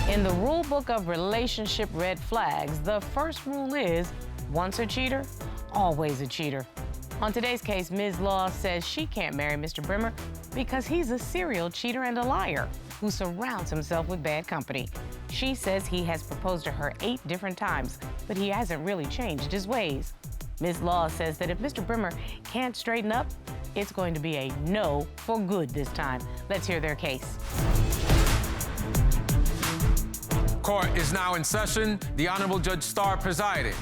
In the rule book of relationship red flags, the first rule is, once a cheater, always a cheater. On today's case, Ms. Law says she can't marry Mr. Brimmer because he's a serial cheater and a liar who surrounds himself with bad company. She says he has proposed to her 8 different times, but he hasn't really changed his ways. Ms. Law says that if Mr. Brimmer can't straighten up, it's going to be a no for good this time. Let's hear their case. Court is now in session. The Honorable Judge Starr presiding.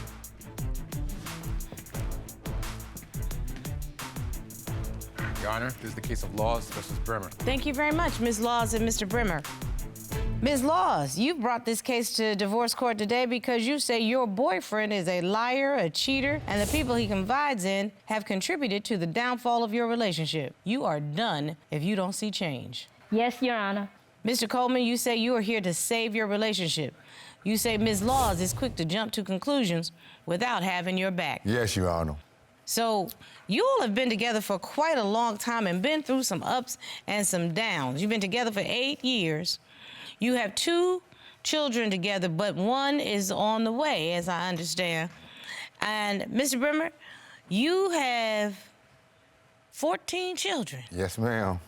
Your Honor, this is the case of Laws versus Brimmer. Thank you very much, Ms. Laws and Mr. Brimmer. Ms. Laws, you brought this case to divorce court today because you say your boyfriend is a liar, a cheater, and the people he confides in have contributed to the downfall of your relationship. You are done if you don't see change. Yes, Your Honor. Mr. Coleman, you say you are here to save your relationship. You say Ms. Laws is quick to jump to conclusions without having your back. Yes, Your Honor. So you all have been together for quite a long time and been through some ups and some downs. You've been together for 8 years. You have 2 children together, but one is on the way, as I understand. And Mr. Brimmer, you have 14 children. Yes, ma'am.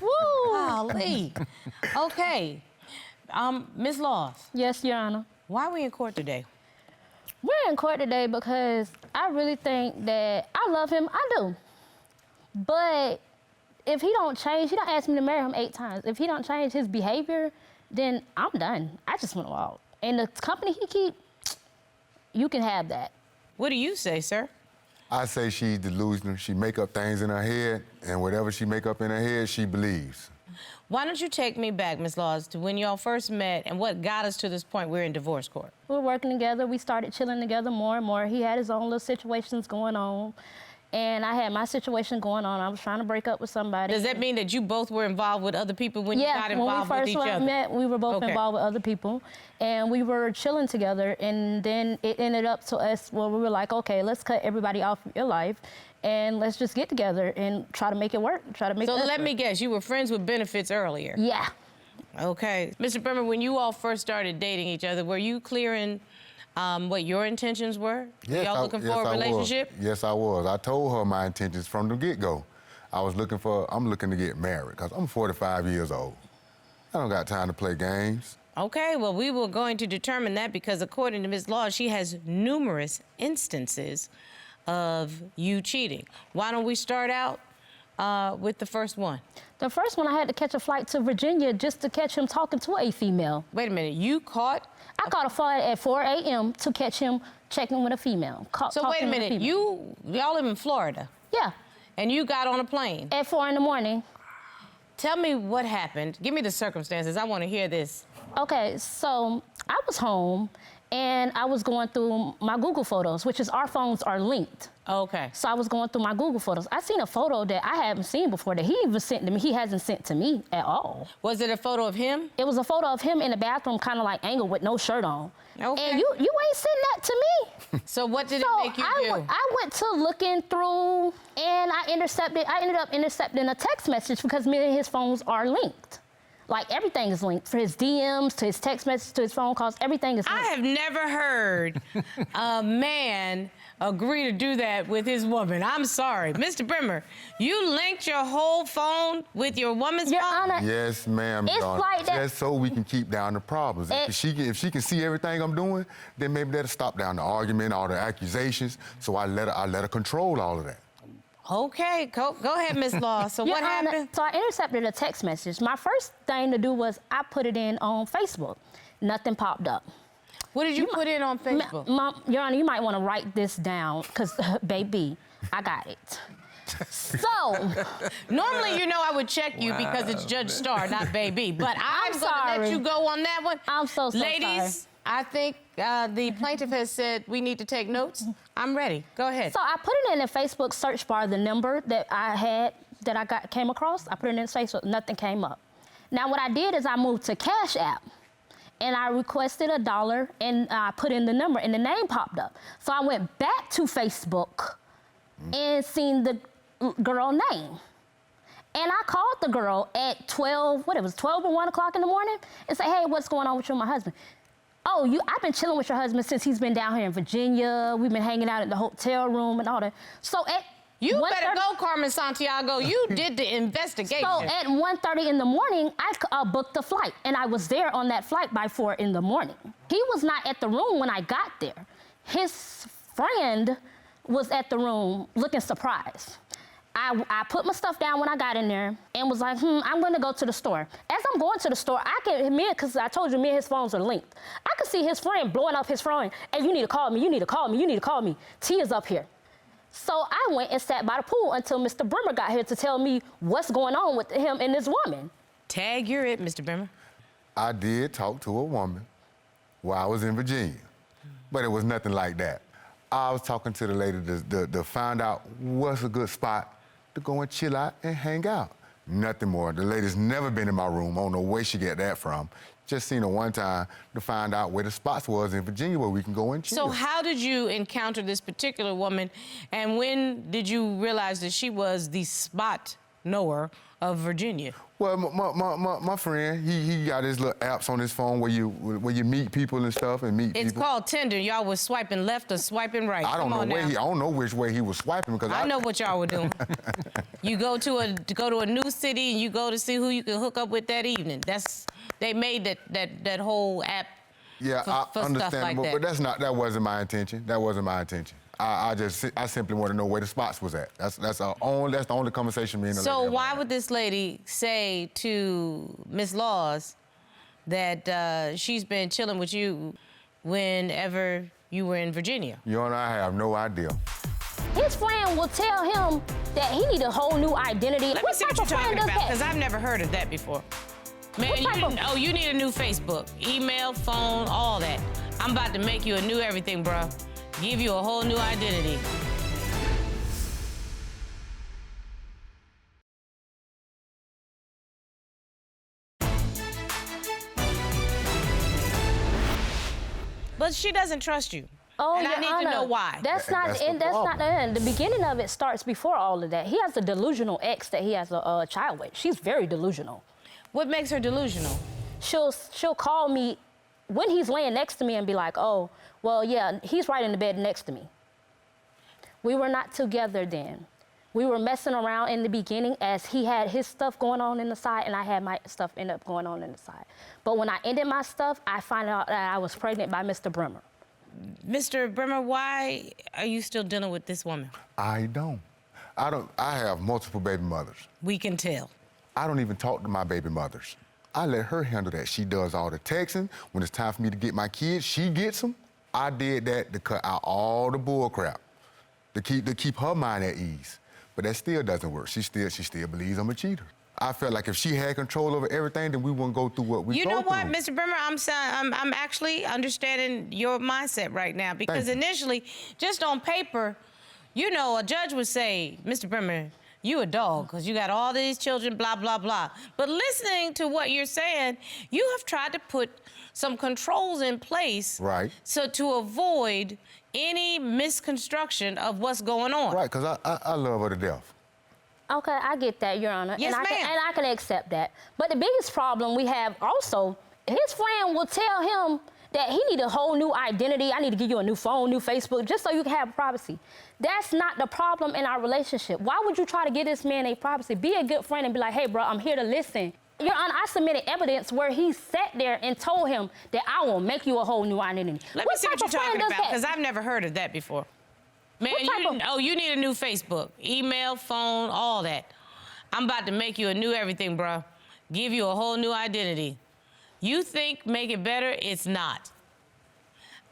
Woo! Golly. Okay. Ms. Laws. Yes, Your Honor. Why are we in court today? We're in court today because I really think that I love him. I do. But if he don't change, he don't ask me to marry him 8 times. If he don't change his behavior, then I'm done. I just want to walk. And the company he keep, you can have that. What do you say, sir? I say she's delusional. She make up things in her head, and whatever she make up in her head, she believes. Why don't you take me back, Ms. Laws, to when y'all first met and what got us to this point we're in divorce court? We were working together. We started chilling together more and more. He had his own little situations going on, and I had my situation going on. I was trying to break up with somebody. Does that mean that you both were involved with other people when you got involved with each other? Yeah, when we first met, we were both involved with other people, and we were chilling together, and then it ended up to us where we were like, okay, let's cut everybody off your life, and let's just get together and try to make it work, try to make it work. So let me guess, you were friends with benefits earlier? Yeah. Okay. Mr. Brimmer, when you all first started dating each other, were you clear in what your intentions were? Yes, y'all looking for a relationship? Yes, I was. I told her my intentions from the get-go. I'm looking to get married because I'm 45 years old. I don't got time to play games. Okay, well, we were going to determine that because according to Ms. Law, she has numerous instances of you cheating. Why don't we start out with the first one? The first one, I had to catch a flight to Virginia just to catch him talking to a female. Wait a minute, you caught? I caught a flight at 4 a.m. to catch him checking with a female. So wait a minute, y'all live in Florida? Yeah. And you got on a plane? At 4 in the morning. Tell me what happened. Give me the circumstances. I want to hear this. Okay, so I was home and I was going through my Google Photos, which is our phones are linked. Okay. So I was going through my Google Photos. I seen a photo that I haven't seen before that he even sent to me. He hasn't sent to me at all. Was it a photo of him? It was a photo of him in the bathroom, kind of like angled with no shirt on. Okay. And you ain't sent that to me. So what did it make you do? I went to looking through and I ended up intercepting a text message because me and his phones are linked. Like, everything is linked. For his DMs, to his text messages, to his phone calls, everything is linked. I have never heard a man agree to do that with his woman. I'm sorry. Mr. Brimmer, you linked your whole phone with your woman's Your phone? Honor, Yes, ma'am. it's like that. Just so we can keep down the problems. If she can see everything I'm doing, then maybe that'll stop down the argument, all the accusations. So I let her control all of that. Okay, go ahead, Ms. Law. So what happened? So I intercepted a text message. My first thing to do was I put it in on Facebook. Nothing popped up. What did you put in on Facebook? Your Honor, you might want to write this down because, baby, I got it. So, normally, you know, I would check you because it's Judge Starr, not baby. But I'm going to let you go on that one. I'm so Ladies, sorry. I think the plaintiff has said we need to take notes. I'm ready. Go ahead. So I put it in a Facebook search bar, the number that I came across. I put it in Facebook. Nothing came up. Now, what I did is I moved to Cash App. And I requested $1 and I put in the number and the name popped up. So I went back to Facebook and seen the girl name. And I called the girl at 12 or 1 o'clock in the morning and say, hey, what's going on with you and my husband? Oh, I've been chilling with your husband since he's been down here in Virginia. We've been hanging out in the hotel room and all that. So at You better go, Carmen Santiago. You did the investigation. So at 1:30 in the morning, I booked a flight, and I was there on that flight by 4 in the morning. He was not at the room when I got there. His friend was at the room looking surprised. I put my stuff down when I got in there and was like, I'm gonna go to the store. As I'm going to the store, because I told you me and his phones are linked. I could see his friend blowing up his phone, hey, you need to call me, you need to call me, you need to call me. T is up here. So I went and sat by the pool until Mr. Brimmer got here to tell me what's going on with him and this woman. Tag, you're it, Mr. Brimmer. I did talk to a woman while I was in Virginia, but it was nothing like that. I was talking to the lady to find out what's a good spot to go and chill out and hang out. Nothing more. The lady's never been in my room. I don't know where she get that from. Just seen her one time to find out where the spots was in Virginia where we can go and chill. So how did you encounter this particular woman, and when did you realize that she was the spot knower of Virginia? Well, my friend, he got his little apps on his phone where you meet people and stuff and meet people. It's called Tinder. Y'all was swiping left or swiping right. I don't know which way he was swiping because I know what y'all were doing. You go to a new city and you go to see who you can hook up with that evening. They made that whole app. Yeah, for I understand, stuff like that. But that wasn't my intention. That wasn't my intention. I simply want to know where the spots was at. That's the only conversation me and the lady. So why had. would this lady say to Miss Laws that she's been chilling with you whenever you were in Virginia? You and I have no idea. His friend will tell him that he need a whole new identity. Let me see what you're talking about, because I've never heard of that before. Man, you need a new Facebook, email, phone, all that. I'm about to make you a new everything, bro. Give you a whole new identity. But she doesn't trust you. Oh, and I need to know why. That's not the end. The beginning of it starts before all of that. He has a delusional ex that he has a child with. She's very delusional. What makes her delusional? She'll call me when he's laying next to me and be like, oh, well, yeah, he's right in the bed next to me. We were not together then. We were messing around in the beginning as he had his stuff going on in the side and I had my stuff end up going on in the side. But when I ended my stuff, I found out that I was pregnant by Mr. Brimmer. Mr. Brimmer, why are you still dealing with this woman? I don't. I have multiple baby mothers. We can tell. I don't even talk to my baby mothers. I let her handle that. She does all the texting. When it's time for me to get my kids, she gets them. I did that to cut out all the bull crap, to keep her mind at ease. But that still doesn't work. She still believes I'm a cheater. I felt like if she had control over everything, then we wouldn't go through what we go through. You know what, Mr. Brimmer, I'm actually understanding your mindset right now, because initially, just on paper, you know, a judge would say, Mr. Brimmer, you a dog, because you got all these children, blah, blah, blah. But listening to what you're saying, you have tried to put some controls in place. Right. So to avoid any misconstruction of what's going on. Right, because I love her to death. Okay, I get that, Your Honor. Yes, and ma'am. I can accept that. But the biggest problem we have also, his friend will tell him that he need a whole new identity. I need to give you a new phone, new Facebook, just so you can have privacy. That's not the problem in our relationship. Why would you try to give this man a privacy? Be a good friend and be like, hey, bro, I'm here to listen. Your Honor, I submitted evidence where he sat there and told him that I will make you a whole new identity. Let me see what you're talking about, because I've never heard of that before. Man, you need a new Facebook, email, phone, all that. I'm about to make you a new everything, bro. Give you a whole new identity. You think make it better? It's not.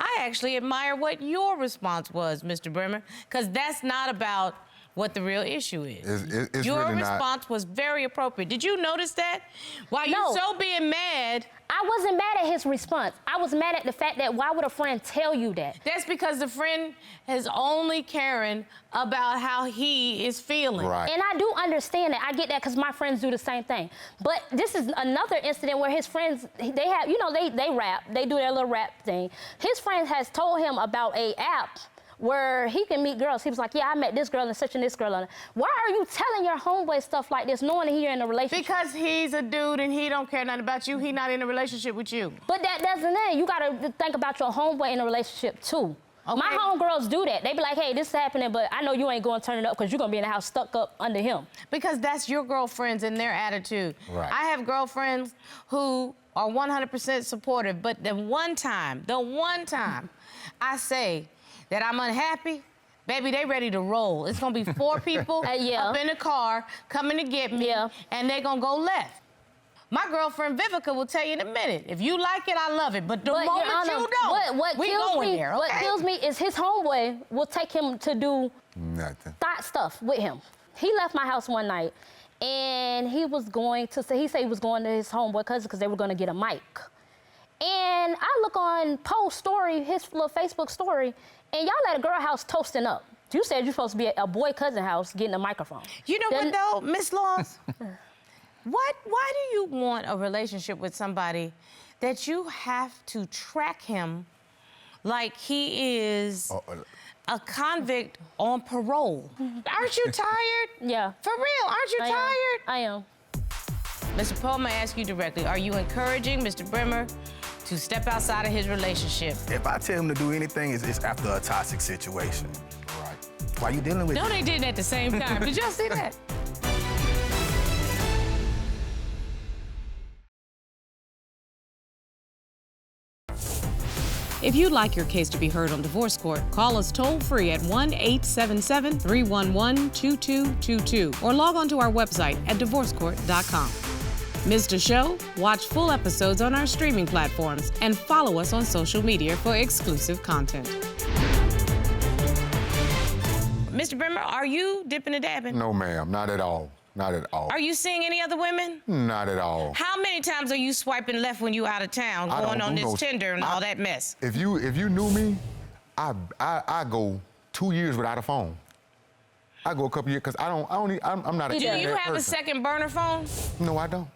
I actually admire what your response was, Mr. Brimmer, because that's not about what the real issue is. It's your really response was very appropriate. Did you notice that? While you're so being mad, I wasn't mad at his response. I was mad at the fact that why would a friend tell you that? That's because the friend is only caring about how he is feeling. Right. And I do understand that. I get that because my friends do the same thing. But this is another incident where his friends, they have, you know, they rap. They do their little rap thing. His friend has told him about a app where he can meet girls. He was like, yeah, I met this girl and such and this girl. Why are you telling your homeboy stuff like this, knowing that you're in a relationship? Because he's a dude and he don't care nothing about you. He not in a relationship with you. But that doesn't end. You gotta think about your homeboy in a relationship too. Okay. My homegirls do that. They be like, hey, this is happening, but I know you ain't gonna turn it up because you're gonna be in the house stuck up under him. Because that's your girlfriends and their attitude. Right. I have girlfriends who are 100% supportive, but the one time I say that I'm unhappy, baby, they ready to roll. It's gonna be 4 people Yeah. up in the car coming to get me, and they gonna go left. My girlfriend Vivica will tell you in a minute. If you like it, I love it. But the moment you don't, we going there, okay? What kills me is his homeboy will take him to do Nothing. thought stuff with him. He left my house one night, and he was going to say, he said he was going to his homeboy cousin because they were going to get a mic. And I look on Poe's story, his little Facebook story, and y'all at a girl house toasting up. You said you're supposed to be at a boy cousin house getting a microphone. You know what though, Miss Laws? Why do you want a relationship with somebody that you have to track him like he is a convict on parole? Aren't you tired? Yeah. For real, aren't you tired? I am. Mr. Poe, may I ask you directly, are you encouraging Mr. Brimmer to step outside of his relationship? If I tell him to do anything, it's after a toxic situation. Right. Why you dealing with No, they did it at the same time. Did y'all see that? If you'd like your case to be heard on divorce court, call us toll-free at 1-877-311-2222 or log on to our website at divorcecourt.com. Missed a show? Watch full episodes on our streaming platforms and follow us on social media for exclusive content. Mr. Brimmer, are you dipping and dabbing? No, ma'am, not at all. Not at all. Are you seeing any other women? Not at all. How many times are you swiping left when you out of town, going on this Tinder and all that mess? If you knew me, I go 2 years without a phone. I go a couple years because I'm not a Do you internet have a person. second burner phone? No, I don't.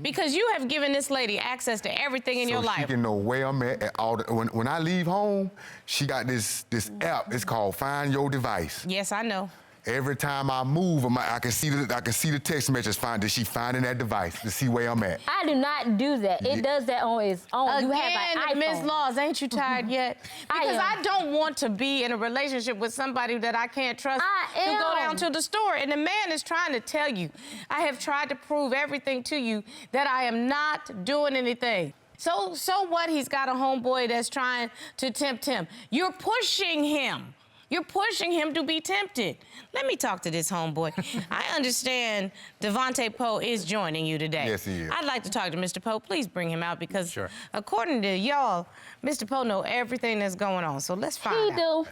Because you have given this lady access to everything in your So life. she can know where I'm at all. When I leave home, she got this app. It's called Find Your Device. Yes, I know. Every time I move, I can see the text message. Is she finding that device to see where I'm at? I do not do that. It does that on its own. You have an Again, iPhone. Ms. Laws, ain't you tired yet? Because I don't want to be in a relationship with somebody that I can't trust to go down to the store. And the man is trying to tell you, I have tried to prove everything to you that I am not doing anything. So what? He's got a homeboy that's trying to tempt him. You're pushing him. You're pushing him to be tempted. Let me talk to this homeboy. I understand Devontae Poe is joining you today. Yes, he is. I'd like to talk to Mr. Poe. Please bring him out because according to y'all, Mr. Poe know everything that's going on. So let's find out.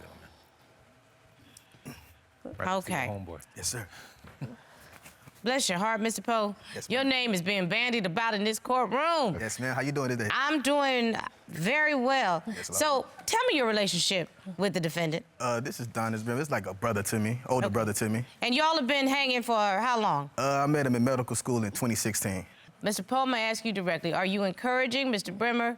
He do. Okay. Homeboy. Yes, sir. Bless your heart, Mr. Poe. Yes, Your ma'am. name is being bandied about in this courtroom. Yes, ma'am. How you doing today? I'm doing very well. Yes, ma'am. So tell me your relationship with the defendant. This is Donest. It's like a brother to me, older brother to me. And y'all have been hanging for how long? I met him in medical school in 2016. Mr. Poe, may I ask you directly, are you encouraging Mr. Brimmer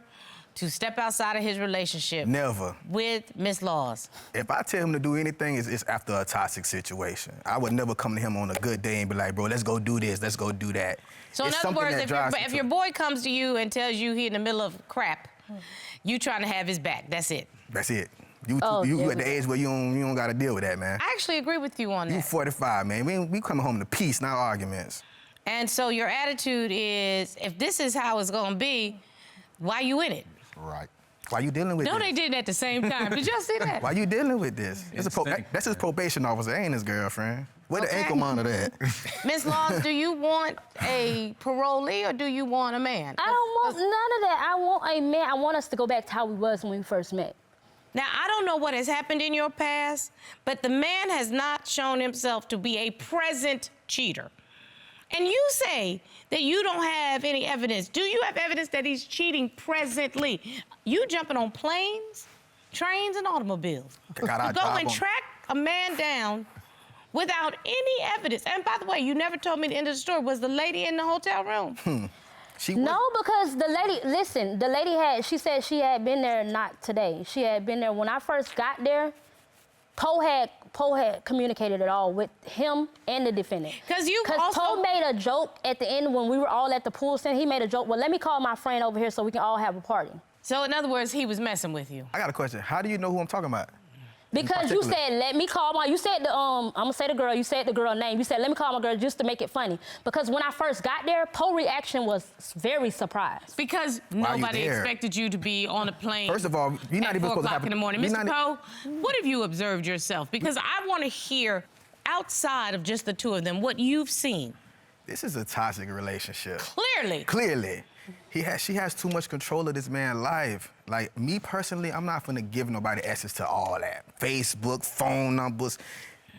to step outside of his relationship Never. with Miss Laws? If I tell him to do anything, it's after a toxic situation. I would never come to him on a good day and be like, bro, let's go do this, let's go do that. So in It's other something words, that if your boy comes to you and tells you he in the middle of crap, you trying to have his back, that's it. That's it. You yeah. at the age where you don't got to deal with that, man. I actually agree with you on You that. 45, man. We coming home to peace, not arguments. And so your attitude is, if this is how it's gonna be, why you in it? Right. Why you dealing with No, this? they did it at the same time. Did y'all see that? Why you dealing with this? Instinct. That's his probation officer, ain't his girlfriend. Where the Okay. ankle monitor at? Miss Laws, do you want a parolee or do you want a man? I don't want none of that. I want a man. I want us to go back to how we was when we first met. Now, I don't know what has happened in your past, but the man has not shown himself to be a present cheater. And you say that you don't have any evidence. Do you have evidence that he's cheating presently? You jumping on planes, trains, and automobiles. Got our Go job and on- track a man down without any evidence. And by the way, you never told me the end of the story. Was the lady in the hotel room? She No, because the lady, listen, she said she had been there, not today. She had been there when I first got there. Poe had communicated it all with him and the defendant. Because also... Poe made a joke at the end when we were all at the pool center. He made a joke, well, let me call my friend over here so we can all have a party. So in other words, he was messing with you. I got a question. How do you know who I'm talking about? Because you said, let me call my, you said I'm gonna say the girl, you said the girl name. You said, let me call my girl just to make it funny. Because when I first got there, Poe's reaction was very surprised. Because nobody expected you to be on a plane. First of all, you're not even supposed to have in the morning. Mr. Poe, what have you observed yourself? Because I want to hear outside of just the two of them what you've seen. This is a toxic relationship. Clearly. Clearly. She has too much control of this man's life. Like, me personally, I'm not gonna give nobody access to all that. Facebook, phone numbers.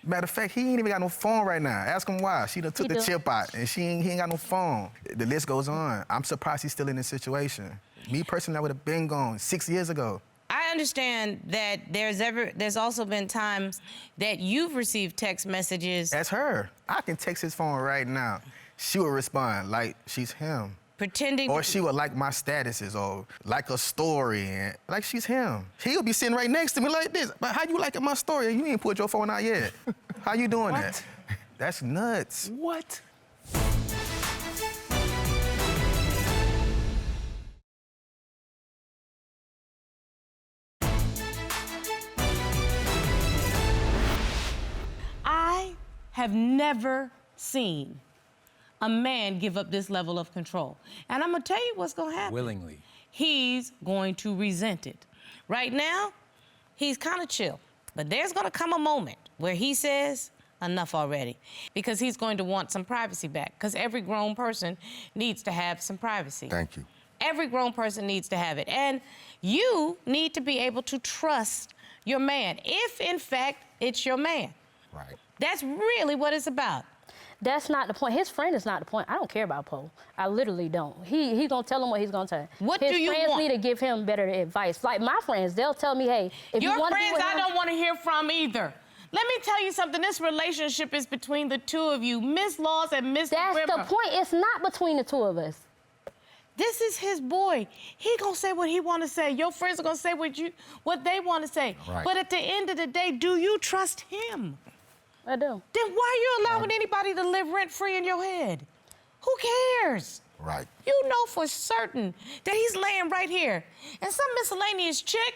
Matter of fact, he ain't even got no phone right now. Ask him why. She done took the chip out and he ain't got no phone. The list goes on. I'm surprised he's still in this situation. Me personally, I would have been gone 6 years ago. I understand that there's also been times that you've received text messages. That's her. I can text his phone right now. She will respond like she's him. Pretending. Or she would like my statuses or like a story and like she's him. He'll be sitting right next to me like this. But how you liking my story and you ain't put your phone out yet? How you doing that? That's nuts. What? I have never seen a man give up this level of control. And I'm gonna tell you what's gonna happen. Willingly. He's going to resent it. Right now, he's kind of chill. But there's gonna come a moment where he says, enough already. Because he's going to want some privacy back. Because every grown person needs to have some privacy. Thank you. Every grown person needs to have it. And you need to be able to trust your man, if in fact it's your man. Right. That's really what it's about. That's not the point. His friend is not the point. I don't care about Poe. I literally don't. He gonna tell him what he's gonna tell. What do you want? His friends need to give him better advice. Like my friends, they'll tell me, hey, if you want to Your friends I don't want to hear from either. Let me tell you something. This relationship is between the two of you, Miss Laws and Mr. Brimmer. That's the point. It's not between the two of us. This is his boy. He gonna say what he want to say. Your friends are gonna say what they want to say. Right. But at the end of the day, do you trust him? I do. Then why are you allowing anybody to live rent-free in your head? Who cares? Right. You know for certain that he's laying right here. And some miscellaneous chick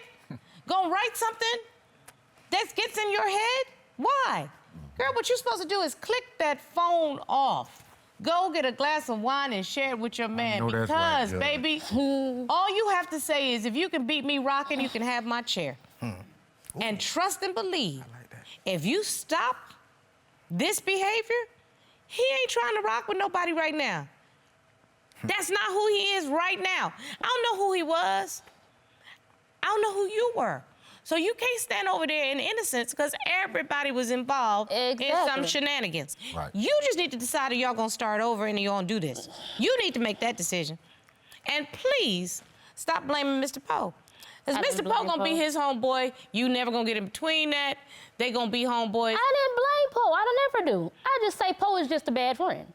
gonna write something that gets in your head? Why? Girl, what you're supposed to do is click that phone off. Go get a glass of wine and share it with your man. know that's right, Because, Jill. baby, all you have to say is, if you can beat me rocking, you can have my chair. And trust and believe, if you stop this behavior, he ain't trying to rock with nobody right now. That's not who he is right now. I don't know who he was. I don't know who you were. So you can't stand over there in innocence because everybody was involved in some shenanigans. Right. You just need to decide if y'all gonna start over and you're gonna do this. You need to make that decision. And please stop blaming Mr. Poe. Because Mr. Poe gonna be his homeboy. You never gonna get in between that. They gonna be homeboys. I didn't blame Poe. I don't ever do. I just say Poe is just a bad friend.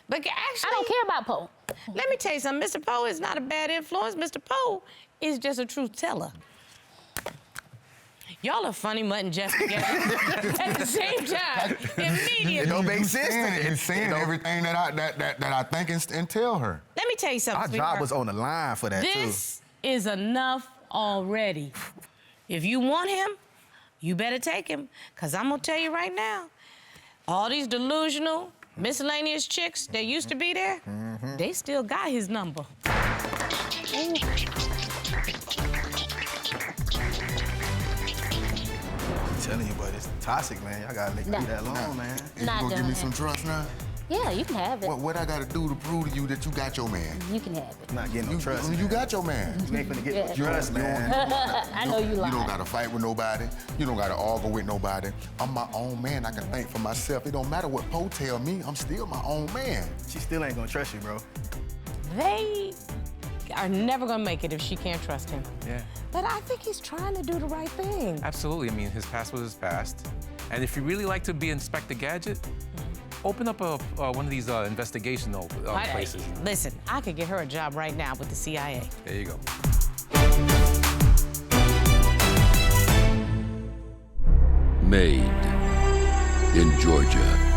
But actually, I don't care about Poe. Let me tell you something. Mr. Poe is not a bad influence. Mr. Poe is just a truth teller. Y'all are funny Mutt and Jeff together at the same time. Immediately. It don't make sense. He's saying everything that I think and tell her. Let me tell you something, Our sweetheart. job was on the line for that, This is enough already. If you want him, you better take him. Because I'm going to tell you right now, all these delusional, miscellaneous chicks that used to be there, they still got his number. too. I'm telling you, but it's toxic, man. Y'all gotta leave that alone, man. You Not gonna give doing me it. some trust now? Yeah, you can have it. What I gotta do to prove to you that you got your man? You can have it. I'm not getting no trust. You man. got your man. You ain't finna get no Yeah. trust, man. I know you lying. You don't gotta fight with nobody. You don't gotta argue with nobody. I'm my own man. I can think for myself. It don't matter what Poe tell me. I'm still my own man. She still ain't gonna trust you, bro. They are never gonna make it if she can't trust him. Yeah. But I think he's trying to do the right thing. Absolutely. I mean, his past was his past. And if you really like to be Inspector Gadget, open up one of these investigation places. Listen, I could get her a job right now with the CIA. There you go. made in Georgia.